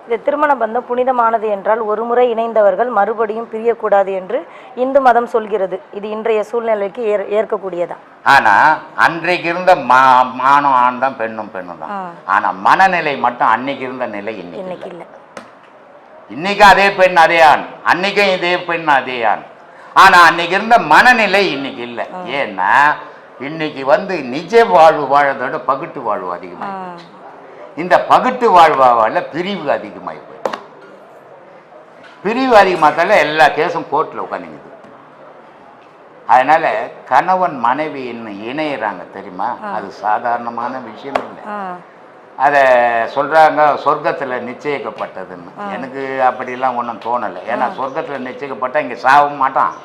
இந்த திருமண பந்தம் புனிதமானது என்றால் ஒரு முறை இணைந்தவர்கள் மறுபடியும் பிரியக்கூடாது என்று இந்து மதம் சொல்கிறது. இது இன்றைய சூழ்நிலைக்கு ஏற்கக்கூடியதா? ஆனா அன்றைக்கு இருந்த மானம் ஆண் தான், பெண்ணும் பெண்ணும் தான். ஆனா மனநிலை மட்டும் அன்னைக்கு இருந்த நிலை இன்னைக்கு இல்லை. இன்னைக்கு அதே பெண் அதே ஆண், அன்னைக்கும் இதே பெண் அதே ஆண். ஆனா அன்னைக்கு இருந்த மனநிலை இன்னைக்கு இல்லை. ஏன்னா இன்னைக்கு நிஜ வாழ்வு வாழறதோட பகுட்டு வாழ்வு அதிகமாகி, இந்த பகுட்டு வாழ்வால பிரிவு அதிகமாகி போயிடுச்சு. பிரிவு அதிகமாகத்தால எல்லா கேஸும் கோர்ட்டில் உட்காந்துங்குது. அதனால கணவன் மனைவி இணையிறாங்க தெரியுமா, அது சாதாரணமான விஷயம் இல்லை. அதை சொல்றாங்க சொர்க்கத்தில் நிச்சயிக்கப்பட்டதுன்னு. எனக்கு அப்படிலாம் ஒன்றும் தோணலை. ஏன்னா சொர்க்கத்தில் நிச்சயிக்கப்பட்டா இங்கே சாகவும் மாட்டான்,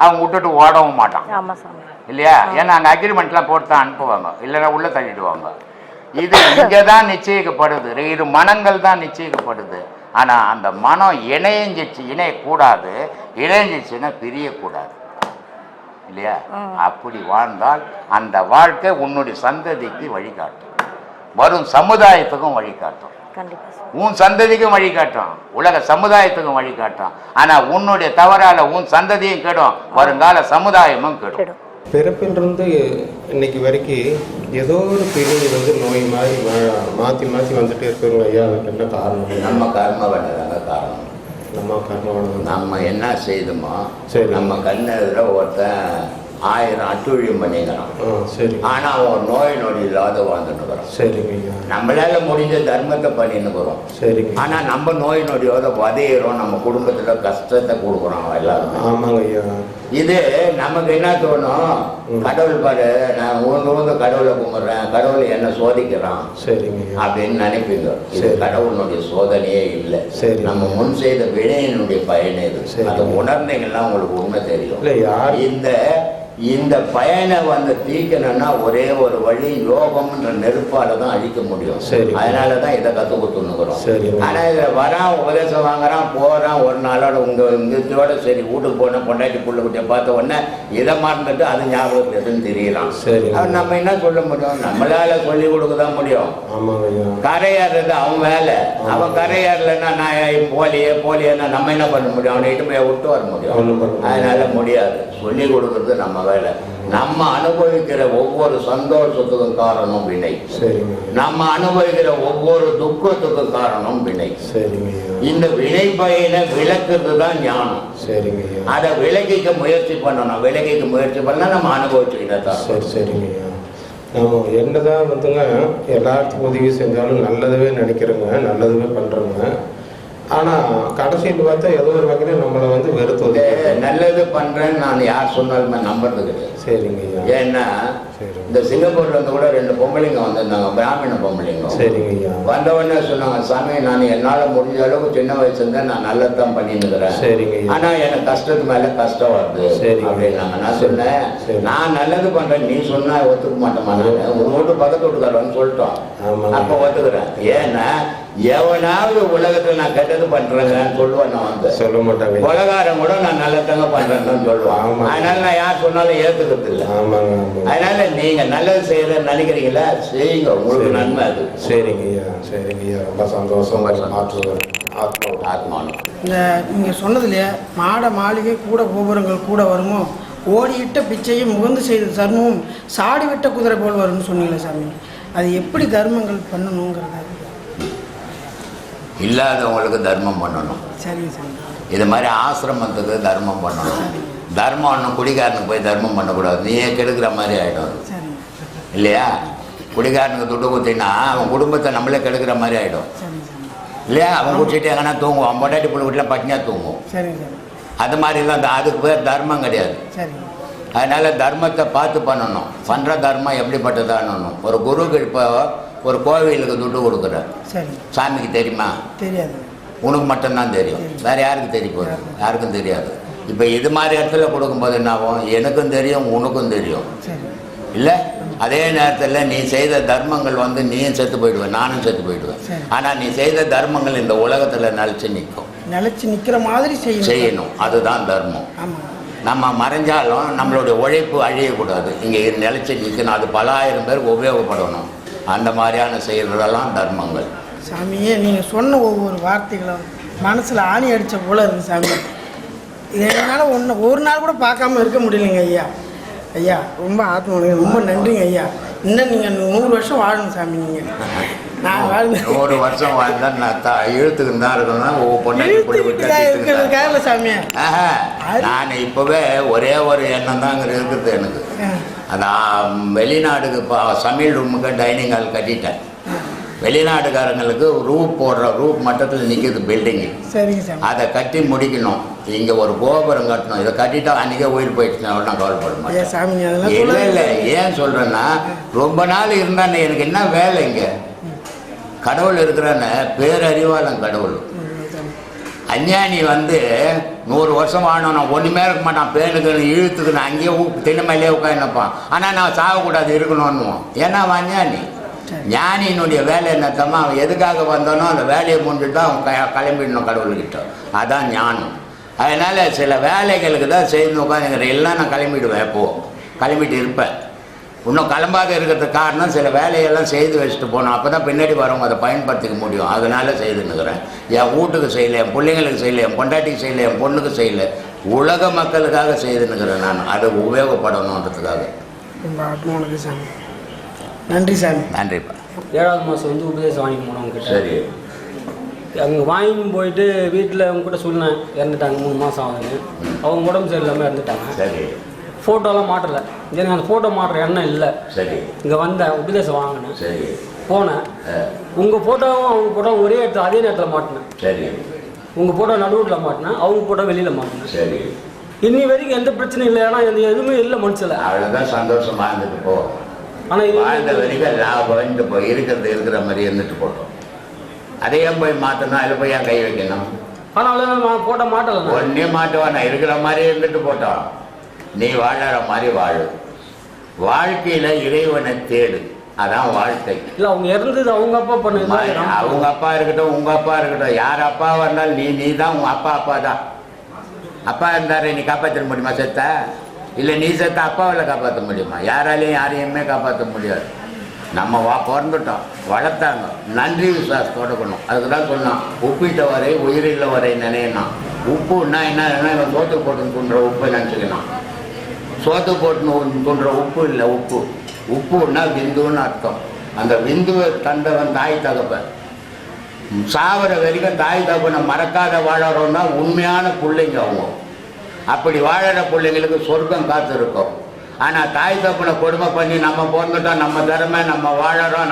அவங்க விட்டுட்டு ஓடவும் மாட்டான் இல்லையா? ஏன்னா அங்கே அக்ரிமெண்ட்லாம் போட்டு தான் அனுப்புவாங்க, இல்லைன்னா உள்ள தள்ளிடுவாங்க. இது இங்கே தான் நிச்சயிக்கப்படுது, இரு மனங்கள் தான் நிச்சயிக்கப்படுது. ஆனால் அந்த மனம் இணையக்கூடாது, இணைஞ்சிச்சுன்னா பிரியக்கூடாது இல்லையா? அப்படி வாழ்ந்தால் அந்த வாழ்க்கை உன்னுடைய சந்ததிக்கு வழிகாட்டும், வரும் சமுதாயத்துக்கும் வழிகாட்டும், உன் சந்ததிக்கும் வழிகாட்டும், உலக சமுதாயத்துக்கும் வழிகாட்டும். ஆனா உன்னுடைய தவறால உன் சந்ததியும் கெடும், வருங்கால சமுதாயமும் கெடும். பிறப்பிலிருந்து இன்னைக்கு வரைக்கும் ஏதோ ஒரு பிரிவு நோய் மாதிரி மாற்றி மாற்றி வந்துட்டு இருக்கிறவங்க ஐயா, அதுக்கு என்ன காரணம்? நம்ம கர்ம வேண்டதாங்க காரணம். நம்ம என்ன செய்தோமோ சரி, நம்ம கண்ணெதில் ஒருத்தன் 1000 அட்டுழியம் பண்ணிக்கிறான். சரி, ஆனா அவன் நோய் நொடி இல்லாத வாழ்ந்துன்னுக்குறோம். சரிங்க, நம்மளால முடிஞ்ச தர்மத்தை பண்ணின்னுக்குறோம். சரிங்க, ஆனா நம்ம நோய் நொடியோட வதையிறோம், நம்ம குடும்பத்துல கஷ்டத்தை கொடுக்குறோம் எல்லாரும். ஆமாங்க ஐயா. இது நமக்கு என்ன தோணும், கடவுள் பாரு நான் ஊந்து கடவுளை கும்பிடுறேன், கடவுளை என்ன சோதிக்கிறான். சரிங்க அப்படின்னு நினைப்பீங்க. இது கடவுளுடைய சோதனையே இல்லை. சரி, நம்ம முன் செய்த வினையினுடைய பயனே இது. அதை உணர்ந்தீங்கன்னா உங்களுக்கு உண்மை தெரியும். இந்த பயனை தீக்கணும்னா ஒரே ஒரு வழி, யோகம்ன்ற நெருப்பால தான் அழிக்க முடியும். அதனாலதான் இதை கத்து கொடுத்துருக்கிறோம். ஆனா இதுல வரான், உபதேசம் வாங்குறான், போறான், ஒரு நாளோட இதோட சரி வீட்டுக்கு போன பொண்டாட்டி புள்ள குட்டியை பார்த்த உடனே இதை மறந்துட்டு அது ஞாபகத்துல எதுன்னு தெரியலாம். நம்ம என்ன சொல்ல முடியும், நம்மளால சொல்லி கொடுக்க தான் முடியும். கரையாடுறது அவன் வேலை, அவன் கரையாடலன்னா நான் போலியன்னா நம்ம என்ன பண்ண முடியும், அவனை இட்டு போய் விட்டு வர முடியும். அதனால முடியாது. சொல்லி கொடுக்கறது நம்ம வேலை. நம்ம அனுபவிக்கிற ஒவ்வொரு சந்தோஷத்துக்கும் காரணம் வினை. நம்ம அனுபவிக்கிற ஒவ்வொரு துக்கத்துக்கும் காரணம் வினை. இந்த வினை பயனை விளக்குறது தான் ஞானம். அதை விலகிக்க முயற்சி பண்ணணும். விலகிக்க முயற்சி பண்ணா நம்ம அனுபவிச்சுக்கிட்டதான். சரிங்க, நம்ம என்னதான் எல்லாத்துக்கும் உதவி செஞ்சாலும் நல்லதுவே நினைக்கிறோங்க, நல்லதுவே பண்றோங்க. ஆனால் கடைசியில் பார்த்தா ஏதோ ஒரு வகையில் நம்மளை வெறுத்து நல்லது பண்ணுறேன்னு நான் யார் சொன்னாலுமே நம்புறது கிடையாது. சரிங்க, ஏன்னா இந்த சிங்கப்பூர்ல கூட 2 பொம்பளைங்க வந்திருந்தாங்க, பிராமண பொம்பளைங்க. சரிங்க, வந்தவொடனே சொன்னாங்க, சாமி நான் என்னால் முடிஞ்ச அளவுக்கு சின்ன வயசுல நான் நல்லதான் பண்ணிட்டு இருக்கிறேன். சரிங்க, ஆனால் எனக்கு கஷ்டத்துக்கு மேலே கஷ்டம் வருது. சரி அப்படின்னாங்க. நான் சொன்னேன், நான் நல்லது பண்ணுறேன், நீ சொன்னா ஒத்துக்க மாட்டேமா, நான் ஒரு வீட்டு பக்கத்து வீட்டுக்காரன்னு சொல்லிட்டோம். அப்போ ஒத்துக்கிறேன். ஏன்னா எவனாவது உலகத்துல நான் கெட்டது பண்றேங்கன்னு சொல்லுவேன். நான் சொல்ல மாட்டாங்க. உலகாரம் கூட நான் நல்லதாங்க பண்றேன்னு சொல்லுவான். அதனால நான் யார் சொன்னாலும் ஏத்துக்கிறது இல்லை. அதனால நீங்க நல்லது செய்யற நினைக்கிறீங்களா, செய்யுங்க, உங்களுக்கு நன்மை அது. சரிங்க ஐயா, சரிங்க ஐயா, ரொம்ப சந்தோஷம். ஆத்மானம் இந்த நீங்க சொன்னதுலையே மாட மாளிகை கூட கோபுரங்கள் கூட வருமோ, ஓடியிட்ட பிச்சையும் முகந்து செய்த தர்மமும் சாடி விட்ட குதிரை போல் வரும்னு சொன்னீங்களே சாமி, அது எப்படி தர்மங்கள் பண்ணணுங்கிறத? இல்லாதவங்களுக்கு தர்மம் பண்ணணும். சரிங்க சாமி. இது மாதிரி ஆசிரமத்துக்கு தர்மம் பண்ணணும். தர்மம் ஒன்றும் குடிகாரனுக்கு போய் தர்மம் பண்ணக்கூடாது, நீயே கெடுக்கிற மாதிரி ஆகிடும் இல்லையா? குடிகாரனுக்கு துட்டு குத்தினா அவன் குடும்பத்தை நம்மளே கெடுக்கிற மாதிரி ஆகிடும் இல்லையா? அவன் குடிச்சிட்டு எங்கன்னா தூங்குவோம், அவன் பொண்டாட்டி புள்ள வீட்டில் பட்டினியாக தூங்குவோம். அது மாதிரிலாம் அதுக்கு பேர் தர்மம் கிடையாது. அதனால தர்மத்தை பார்த்து பண்ணணும். பண்ணுற தர்மம் எப்படிப்பட்டதானு ஒரு குருக்கு இப்போ ஒரு கோவிலுக்கு துட்டு கொடுக்குற சாமிக்கு தெரியுமா? தெரியாது. உனக்கு மட்டும்தான் தெரியும், வேற யாருக்கு தெரிய போகுது? யாருக்கும் தெரியாது. இப்போ இது மாதிரி இடத்துல கொடுக்கும்போது என்ன ஆகும், எனக்கும் தெரியும் உனக்கும் தெரியும் இல்லை? அதே நேரத்தில் நீ செய்த தர்மங்கள் நீயும் செத்து போயிடுவேன், நானும் செத்து போயிடுவேன். ஆனால் நீ செய்த தர்மங்கள் இந்த உலகத்தில் நிலச்சி நிற்கும், நிலச்சி நிற்கிற மாதிரி செய்யணும். அதுதான் தர்மம். நம்ம மறைஞ்சாலும் நம்மளுடைய உழைப்பு அழியக்கூடாது, இங்கே நிலச்சி நிற்கணும். அது பல ஆயிரம் பேருக்கு உபயோகப்படணும். அந்த மாதிரியான செயல்களெல்லாம் தர்மங்கள். சாமியே நீங்கள் சொன்ன ஒவ்வொரு வார்த்தைகளும் மனசில் ஆணி அடித்த போல இருக்குது சாமி. இது என்னால் ஒரு நாள் கூட பார்க்காம இருக்க முடியலைங்க ஐயா. ஐயா ரொம்ப ரொம்ப நன்றிங்க ஐயா. இன்னும் நீங்கள் 100 வருஷம் வாழணும் சாமி. நீங்கள் நான் வாழ்ந்து 100 வருஷம் வாழ்ந்தா நான் இழுத்துக்கு தான் இருக்கணும். இருக்கிறதுக்காக சாமியா நான் இப்போவே ஒரே ஒரு எண்ணம் தான் இருக்குது எனக்கு. அதான் வெளிநாடுக்கு சமையல் ரூமுக்கு டைனிங் ஹால் கட்டிட்டேன். வெளிநாடுகாரங்களுக்கு ரூப் மட்டத்தில் நிற்கிது பில்டிங்கு. சரிங்க சார். அதை கட்டி முடிக்கணும். இங்கே ஒரு கோபுரம் கட்டணும். இதை கட்டிட்டா அன்றைக்கே உயிர் போயிடுச்சுன்னா நான் கவலைப்பட மாட்டேன். இல்லை இல்லை, ஏன் சொல்கிறேன்னா ரொம்ப நாள் இருந்தானே எனக்கு என்ன வேலை இங்கே. கடவுள் இருக்கிறான்னு பேரறிவாளன் கடவுள். அஞ்ஞானி 100 வருஷம் வாழணும், நான் ஒன்றுமே இருக்க மாட்டான், பேனுக்கு இழுத்துக்கு நான் அங்கேயே தினமேலே உட்காந்துப்பான். ஆனால் நான் சாகக்கூடாது இருக்கணும்னுவோம். ஏன்னா அவன் அஞ்ஞானி. ஞானியினுடைய வேலை என்னத்தம்மா, அவன் எதுக்காக வந்தானோ அந்த வேலையை முடிஞ்சுட்டு தான் அவன் கிளம்பிடணும் கடவுள்கிட்ட. அதான் ஞானம். அதனால் சில வேலைகளுக்கு தான் செய்து உட்காந்துங்கிற எல்லாம் நான் கிளம்பிடுவேன். எப்போது கிளம்பிட்டு இருப்பேன். இன்னும் கிளம்பாத இருக்கிறதுக்கு காரணம் சில வேலையெல்லாம் செய்து வச்சுட்டு போனோம். அப்போ தான் பின்னாடி வரவங்க அதை பயன்படுத்திக்க முடியும். அதனால் செய்துன்னுக்கிறேன். என் வீட்டுக்கு செய்யலை, என் பிள்ளைங்களுக்கு செய்யலை, என் பொண்டாட்டிக்கு செய்யலை, என் பொண்ணுக்கு செய்யலை, உலக மக்களுக்காக செய்துன்னுக்கிறேன். நான் அது உபயோகப்படணுன்றதுக்காக. நன்றி சாமி. நன்றிப்பா. 7வது மாதம் உபதேசம் வாங்கிட்டு போனோம் கிட்ட. சரி. அங்கே வாங்கி போயிட்டு வீட்டில் அவங்க கூட சொன்னேன், இறந்துட்டாங்க 3 மாதம் ஆகுது. அவங்க உடம்பு சரியில்லாமல் இறந்துட்டாங்க. சரி. ஃபோட்டோலாம் மாட்டலை. எனக்கு அந்த ஃபோட்டோ மாட்டுற எண்ணம் இல்லை. சரி. இங்கே வந்தேன், உபதேசம் வாங்கினேன். சரி. போனேன். உங்கள் ஃபோட்டோவும் அவங்க ஃபோட்டோ ஒரே இடத்துல அதே நேரத்தில் மாட்டினேன். சரி. உங்கள் ஃபோட்டோ நடுவில் மாட்டினேன், அவங்க ஃபோட்டோ வெளியில் மாட்டினேன். சரி. இன்னி வரைக்கும் எந்த பிரச்சனையும் இல்லை. ஏன்னா எதுவுமே இல்லை மனசில். அவ்வளோதான், சந்தோஷமாக இருந்துட்டு போ. ஆனால் வாழ்ந்த வரைக்கும் லாபம் வந்துட்டு போய் இருக்கிற மாதிரி இருந்துட்டு போட்டோம். அதையும் போய் மாற்றணும், அதில் போய் என் கை வைக்கணும். ஆனால் அவ்வளோ ஃபோட்டோ மாட்டலை. ஒன்றே மாட்டுவான், நான் இருக்கிற மாதிரி இருந்துட்டு போட்டோம். நீ வாழற மாதிரி வாழு. வாழ்க்கையில் இறைவனை தேடு, அதான் வாழ்க்கை. இல்லை அவங்க இறந்தது அவங்க அப்பா பண்ணுங்க. அவங்க அப்பா இருக்கட்டும், உங்கள் அப்பா இருக்கட்டும், யார் அப்பாவாக இருந்தாலும் நீ தான் உங்கள் அப்பா தான். அப்பா இருந்தாரு, நீ காப்பாற்ற முடியுமா செத்தா? இல்லை நீ செத்த அப்பாவில் காப்பாற்ற முடியுமா? யாராலையும் யாரையுமே காப்பாற்ற முடியாது. நம்ம பிறந்துட்டோம், வளர்த்தாங்க, நன்றி விசுவாசத்தோடு இருக்கணும். அதுக்கு தான் சொன்னான், உப்பிட்ட வரை உயிரில்ல வரை நினையணும். உப்புன்னா என்ன, இவன் சோத்து போட்டுன்னு தூண்டுற உப்பை நினச்சிக்கணும். சோத்து போட்டுன்னு தூண்டுற உப்பு இல்லை. உப்புன்னா விந்துன்னு அர்த்தம். அந்த விந்துவை தந்தவன் தாய் தகப்பன். சாவர வரைக்கும் தாய் தகப்பனை மறக்காத வாழறோம் தான் உண்மையான பிள்ளைங்க அவங்க. அப்படி வாழற பிள்ளைங்களுக்கு சொர்க்கம் காத்திருக்கும். ஆனால் தாய் தகப்பனை கொடுமை பண்ணி நம்ம பிறந்துட்டோம், நம்ம திறமை, நம்ம வாழறோம்,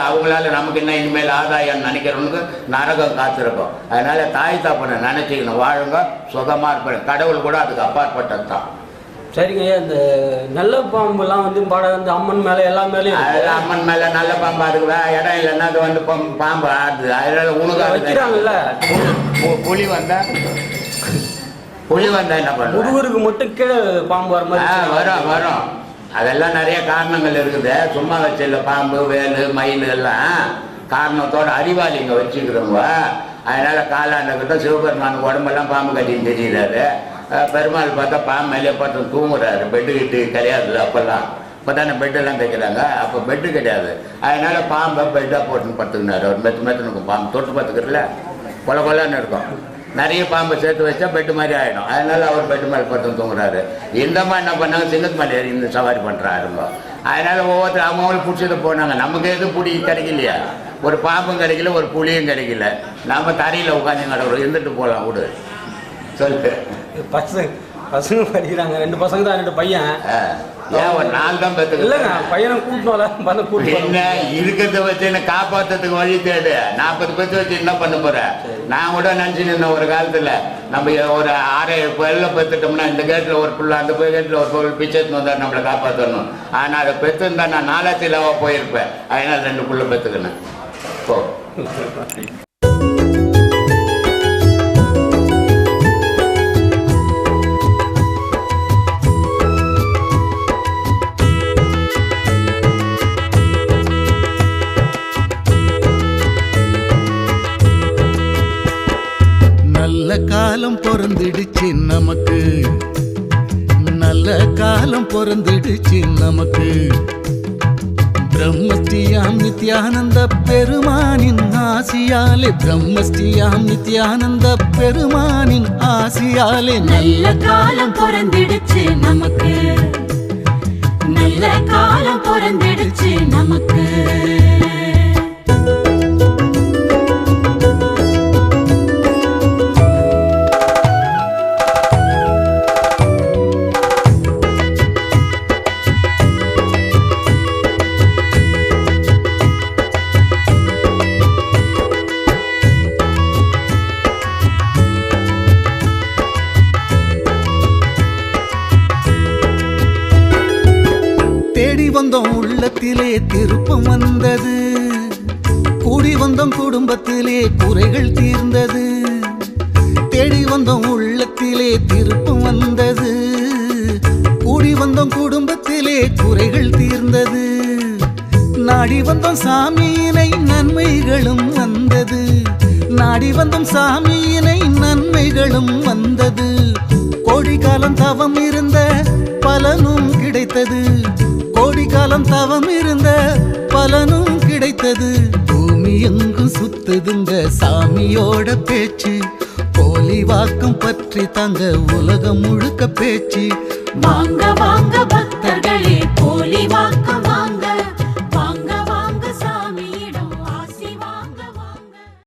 அவங்களால நமக்கு என்ன இனிமேல் ஆதாயம் நினைக்கிறவனுக்கு நரகம் காத்திருக்கும். அதனால தாய் தகப்பனை நினைச்சிக்கணும், வாழுங்க, சுகமாக இருப்பேன். கடவுள் கூட அதுக்கு அப்பாற்பட்டது தான். சரிங்க. இந்த நல்ல பாம்புலாம் அம்மன் மேலே எல்லா மேலேயும் அதெல்லாம் அம்மன் மேலே நல்ல பாம்பு, அதுக்கு இடம் இல்லைன்னா அது பாம்பு ஆடுது. அதனால உனக்கு வைக்கிறாங்கல்ல. புலி வந்தா என்ன பண்ணும்? முருகருக்கு மட்டும் கீழே பாம்பு வர மாதிரி வரும். அதெல்லாம் நிறைய காரணங்கள் இருக்குது. சும்மா வச்சில்ல பாம்பு, வேலு, மயில் எல்லாம் காரணத்தோட அறிவாளிங்க வச்சுக்கிறவங்க. அதனால காலாண்டக்கிட்ட சிவபெருமானுக்கு உடம்பெல்லாம் பாம்பு கட்டின்னு தெரியுறாரு. பெருமாள் பார்த்தா பாம்பு மேலே பார்த்து தூங்குறாரு. பெட்டு கிட்டு கிடையாது அப்போல்லாம். இப்போ தானே பெட்டெல்லாம் தைக்கிறாங்க, அப்போ பெட்டு கிடையாது. அதனால பாம்பை பெட்டாக போட்டுன்னு படுத்துக்கினாரு. ஒரு மெத்துனுக்கும் பாம்பு தொட்டு பார்த்துக்கிறதுல கொலன்னு இருக்கும். நிறைய பாம்பை சேர்த்து வச்சா பெட்டு மாதிரி ஆகிடும். அதனால அவர் பெட்டு மேலே படுத்து தூங்குறாரு. இந்த மாதிரி என்ன பண்ணாங்க, சிங்கத்து மேலே இந்த சவாரி பண்ணுறாருங்க. அதனால ஒவ்வொருத்தர் அவங்களும் பிடிச்சது போனாங்க. நமக்கு எதுவும் பிடி கிடைக்கலையா? ஒரு பாம்பும் கிடைக்கல, ஒரு புளியும் கிடைக்கல. நம்ம தரையில் உட்காந்து கடவுள் இருந்துட்டு போகலாம் விடு. சொல்லு. பசங்க படிக்கிறாங்க, 2 பசங்க தான், 2 பையன். ஏன் ஒரு 4 தான் பெற்றுக்கு இல்லைங்க, பையனை கூட்டணும். என்ன இருக்கிறத வச்சு என்ன காப்பாற்றுறதுக்கு வழி தேடு. 40 பேர்த்து வச்சு என்ன பண்ண போற? நான் கூட நினச்சின்னு இருந்தேன் ஒரு காலத்தில், நம்ம ஒரு 6-7 பேரில் பெற்றுட்டோம்னா இந்த கேட்டில் ஒரு புள்ள, அந்த கேட்டில் ஒரு பொருள் பிச்சை வந்தால் நம்மளை காப்பாற்றணும். ஆனால் அதை பெற்றுருந்தா நான் 4,00,000 போயிருப்பேன். அதனால் 2 புள்ள பெற்றுக்கினேன். போ. காலம் பொறந்துடுச்சு நமக்கு, நல்ல காலம் பொறந்துடுச்சு நமக்கு. பிரம்மஸ்ரீயாம் நித்யானந்த பெருமானின் ஆசியாலே பிரம்மஸ்ரீயாம் நித்யானந்த பெருமானின் ஆசியாலே நல்ல காலம் பிறந்திடுச்சு நமக்கு, நல்ல காலம் பிறந்திடுச்சு நமக்கு. தேடி வந்தோம் உள்ளத்திலே திருப்பம் வந்தது, கூடி வந்தோம் குடும்பத்திலே குறைகள் தீர்ந்தது. தேடி வந்தோம் உள்ளத்திலே திருப்பம் வந்தது, கூடி வந்தோம் குடும்பத்திலே குறைகள் தீர்ந்தது. நாடி வந்தோம் சாமியினை நன்மைகளும் வந்தது, நாடி வந்தோம் சாமியினை நன்மைகளும் வந்தது. கோடி காலம் தவம் இருந்த பலனும் கிடைத்தது, கோடி காலம் தவம் இருந்த பலனும் கிடைத்தது. பூமி எங்கும் சுத்துதுங்க சாமியோட பேச்சு, போலி வாக்கம் பற்றி தாங்க உலகம் முழுக்க பேச்சு. வாங்க வாங்க பக்தர்களே, போலி வாக்கு